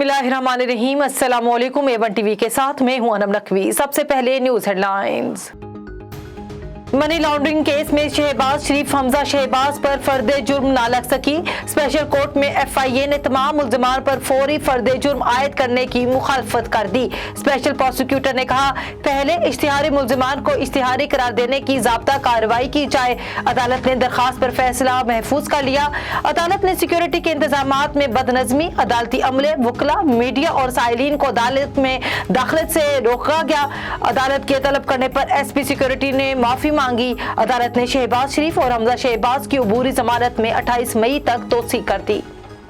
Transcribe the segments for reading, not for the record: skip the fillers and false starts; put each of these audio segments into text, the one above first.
बिस्मिल्लाहिर्रहमानिर्रहीम। अस्सलामुअलैकुम। A1 TV के साथ मैं हूं अनम नकवी। सबसे पहले news headlines. Money laundering case में शहबाज शरीफ हमजा शहबाज पर फर्द जुर्म ना लग सकी। स्पेशल कोर्ट में FIA ने तमाम मुल्जिमान पर फौरी फर्द जुर्म आयद करने की मुखालफत कर दी। स्पेशल प्रोसिक्यूटर ने कहा, पहले इश्तिहारी मुल्जिमान को इश्तिहारी करार देने की ज़ाब्ता कार्रवाई की जाए। अदालत ने दरखास्त पर फैसला महफूज कर लिया। अदालत ने सिक्योरिटी के इंतजामात में बदनज़मी, अदालती अमले, वकला, मीडिया और साइलिन को अदालत में दाखिलत से रोका गया। अदालत के तलब करने पर SP सिक्योरिटी ने माफी मांगी। अदालत ने शहबाज शरीफ और हमजा शहबाज की अबूरी जमानत में 28 मई तक तोसी कर दी।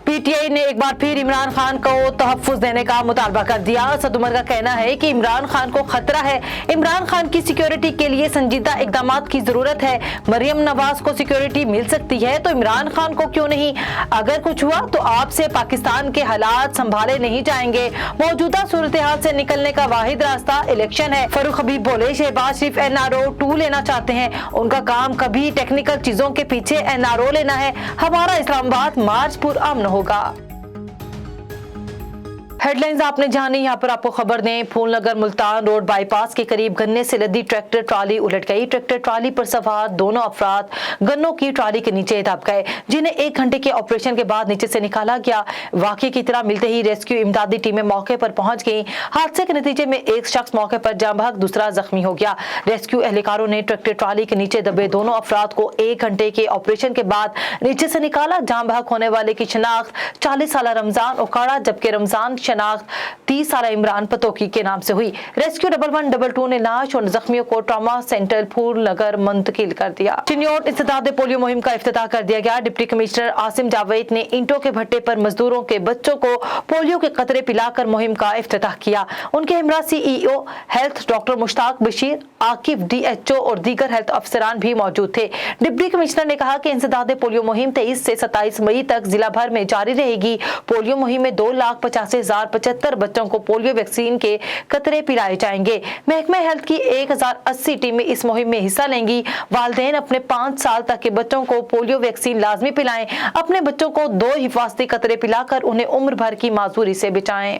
PTI ने एक बार फिर इमरान खान को तहफ़्फ़ुज़ देने का मुतालबा कर दिया। असद उमर का कहना है कि इमरान खान को खतरा है। इमरान खान की सिक्योरिटी के लिए संजीदा इक़दामात की ज़रूरत है। मरियम नवाज को सिक्योरिटी मिल सकती है तो इमरान खान को क्यों नहीं? अगर कुछ हुआ तो आपसे पाकिस्तान के हालात संभाले नहीं जाएंगे। मौजूदा सूरत हाल से निकलने का वाहिद रास्ता इलेक्शन है। फरूख हबीब बोले, शहबाज शरीफ NRO 2 लेना चाहते हैं। उनका काम कभी टेक्निकल चीजों के पीछे NRO लेना है। हमारा इस्लामाबाद मार्च पुरअमन होगा। हेडलाइंस आपने जानी। यहाँ पर आपको खबर दें, फूलनगर मुल्तान रोड बाईपास के करीब गन्ने से लदी ट्रैक्टर ट्राली उलट गई। ट्रैक्टर ट्राली पर सवार दोनों अफराद गन्नों की ट्राली के नीचे दब गए, जिन्हें 1 घंटे के ऑपरेशन के बाद नीचे से निकाला गया। वाकये की इत्तला मिलते ही रेस्क्यू इमदादी टीमें मौके पर पहुंच गई। हादसे के नतीजे में एक शख्स मौके पर जाम बहक, दूसरा जख्मी हो गया। रेस्क्यू एहलकारों ने ट्रैक्टर ट्राली के नीचे दबे दोनों अफराद को 1 घंटे के ऑपरेशन के बाद नीचे से निकाला। जाम बहक होने वाले की शनाख्त 40 साल रमजान ओकाड़ा, जबकि रमजान शनाख्त 30 साल इमरान पतोकी के नाम से हुई। रेस्क्यू 1122 ने लाश और जख्मियों को ट्रॉमा सेंटर फूलनगर मुंतकिल कर दिया। चिन्योट इंसदाद पोलियो मुहिम का इफ्तिताह कर दिया गया। डिप्टी कमिश्नर आसिम जावेद ने ईंटों के भट्टे पर मजदूरों के बच्चों को पोलियो के कतरे पिलाकर मुहिम का इफ्तिताह किया। उनके हमरा CEO हेल्थ डॉक्टर मुश्ताक बशीर, आकिफ DHO और दीगर हेल्थ अफसरान भी मौजूद थे। डिप्टी कमिश्नर ने कहा कि इंसदाद पोलियो मुहिम 23 से 27 मई तक जिला भर में जारी रहेगी। पोलियो मुहिम में 2,85,075 बच्चों को पोलियो वैक्सीन के कतरे पिलाए जाएंगे। महकमा हेल्थ की 1080 टीमें इस मुहिम में हिस्सा लेंगी। वालिदैन अपने 5 साल तक के बच्चों को पोलियो वैक्सीन लाजमी पिलाएं। अपने बच्चों को 2 हिफाजती कतरे पिलाकर उन्हें उम्र भर की माजूरी से बचाएं।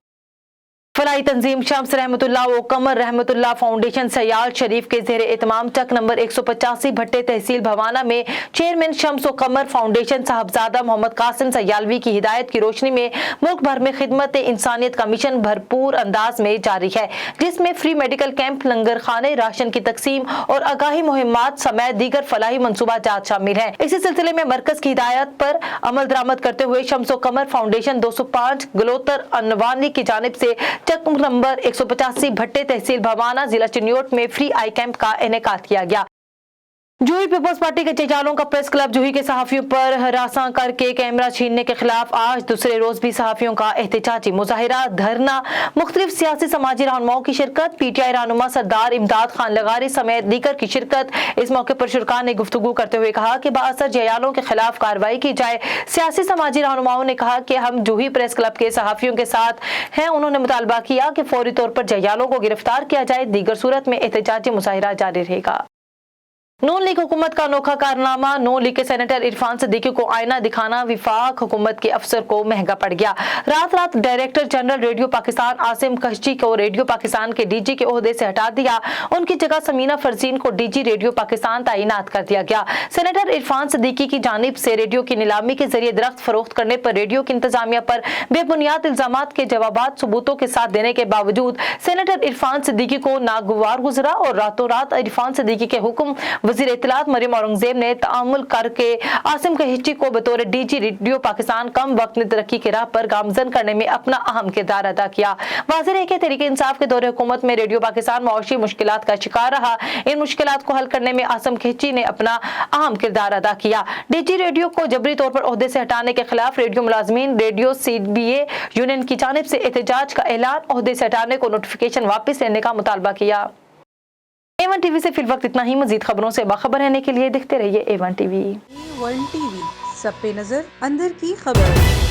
फलाई तंजीम शम्स रहमतुल्लाह व कमर रहमतुल्लाह फाउंडेशन सयाल शरीफ के ज़ेरे एहतमाम चक नंबर 185 भट्टे तहसील भवाना में चेयरमैन शम्स व कमर फाउंडेशन साहबजादा मोहम्मद कासिम सयालवी की हिदायत की रोशनी में मुल्क भर में खिदमत इंसानियत का मिशन भरपूर अंदाज में जारी है, जिसमें फ्री मेडिकल कैंप, लंगर खाने, राशन की तकसीम और आगाही मुहिमात समेत दीगर फलाही मनसूबा जात शामिल है। इसी सिलसिले में मरकज की हिदायत पर अमल दरामद करते हुए शम्स व कमर फाउंडेशन 205 गलोतर अनवानी की जानिब से चक नंबर 185 भट्टे तहसील भवाना जिला चिन्योट में फ्री आई कैंप का इनेकाद किया गया। जूही पीपल्स पार्टी के चेचालों का प्रेस क्लब जूही के सहाफियों पर हरासा करके कैमरा छीनने के खिलाफ आज दूसरे रोज भी सहाफियों का एहतजाजी मुजाहिरा, धरना, मुख्तलिफ सियासी समाजी रहनुमाओं की शिरकत। PTI रहनुमा सरदार इमदाद खान लगारी समेत दीगर की शिरकत। इस मौके पर शुरका ने गुफ्तगू करते हुए कहा कि बाअसर जयालों के खिलाफ कार्रवाई की जाए। सियासी समाजी रहनुमाओं ने कहा कि हम जूही प्रेस क्लब के सहाफियों के साथ हैं। उन्होंने मुतालबा किया कि फौरी तौर पर जयालों को गिरफ्तार किया जाए, दीगर सूरत में एहतजाजी मुजाहिरा जारी रहेगा। नून लीग हुकूमत का अनोखा कारनामा, नून लीग के सेनेटर इरफान सिद्दीकी को आईना दिखाना विफाक हुकूमत के अफसर को महंगा पड़ गया। रात director general radio Pakistan Asim Khashchi को रेडियो पाकिस्तान के DG के ओहदे से हटा दिया। उनकी जगह समीना फरजीन को DG रेडियो पाकिस्तान तैनात कर दिया गया। सेनेटर इरफान सिद्दीकी की जानिब से रेडियो की नीलामी के जरिए दरख्त फरोख्त करने पर रेडियो की इंतजामिया पर बेबुनियाद इल्जामात के जवाबात सबूतों के साथ देने के बावजूद सेनेटर इरफान सिद्दीकी को नागवार गुजरा और रातों रात इरफान सिद्दीकी के हुक्म वज़ीर इत्तलात मरियम औरंगजेब ने तामुल करके आसिम खहिची को बतौर DG रेडियो पाकिस्तान कम वक्त में तरक्की की राह पर गामजन करने में अपना अहम किरदार अदा किया। वाज़ेह है कि तहरीक इंसाफ के दौरे हुकूमत में रेडियो पाकिस्तान मौशी मुश्किलात का शिकार रहा। इन मुश्किलात को हल करने में आसिम खहिची ने अपना अहम किरदार अदा किया। DG रेडियो को जबरी तौर पर ओहदे से हटाने के खिलाफ रेडियो मुलाजमीन रेडियो CBA यूनियन की जानिब से एहतजाज का ऐलान, ओहदे से हटाने को नोटिफिकेशन वापस लेने का मुतालबा किया। A1 टीवी से फिल वक्त इतना ही। मजीद खबरों से बाखबर रहने के लिए देखते रहिए A1 टीवी। A1 टीवी, सब पे नजर, अंदर की खबर।